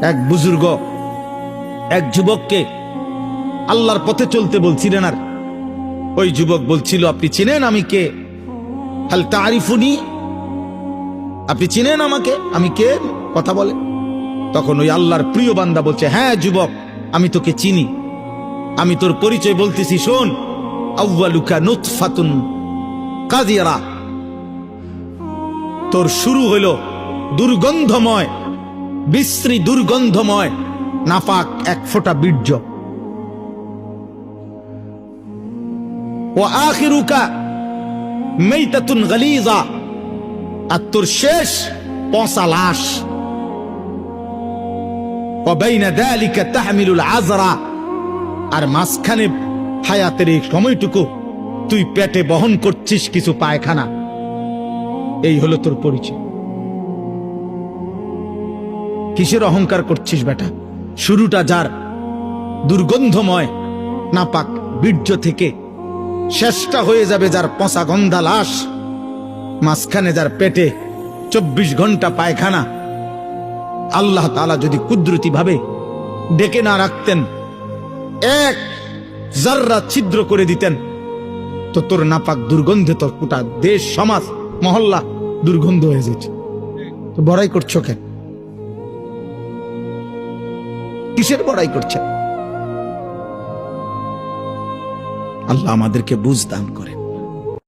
এক বুজুর্গ এক যুবককে আল্লাহর পথে চলতে বলছিলেন, আর ওই যুবক বলছিল, আপনি চিনেন আমি কে? হাল তারিফুনি, আপনি চিনেন আমাকে, আমি কে? কথা বলে। তখন ওই আল্লাহর প্রিয় বান্দা বলছে, হ্যাঁ যুবক, আমি তোকে চিনি, আমি তোর পরিচয় বলতেছি, শোন। আউয়ালুকা নুতফাতুন কাযিরা, তোর শুরু হইল দুর্গন্ধময়, বিশ্রী দুর্গন্ধময় নাপাক এক ফোঁটা বীর্য। ওয়া আখিরুকা মাইতাতুন গালিযা, আর তোর শেষ পচা লাশ। ওয়া বাইনা যালিকা তাহমিলুল আযরা, আর মাঝখানে হায়াতের এই সময়টুকু তুই পেটে বহন করছিস কিছু পায়খানা। এই হলো তোর পরিচয়। কিসের অহংকার করছিস বেটা? শুরুটা যার দুর্গন্ধময় নাপাক বীর্য থেকে, শেষটা হয়ে যাবে যার পচা গন্ধা লাশ, মাঝখানে যার পেটে 24 ঘন্টা পায়খানা। আল্লাহ তাআলা যদি কুদরতি ভাবে ডেকে না রাখতেন, এক জাররা ছিদ্র করে দিতেন, তো তোর নাপাক দুর্গন্ধে তোর গোটা দেশ, সমাজ, মহল্লা দুর্গন্ধ হয়ে যেত। তো বড়াই করছো কেন? কিসের বড়াই করছেন? আল্লাহ আমাদেরকে বুঝ দান করেন।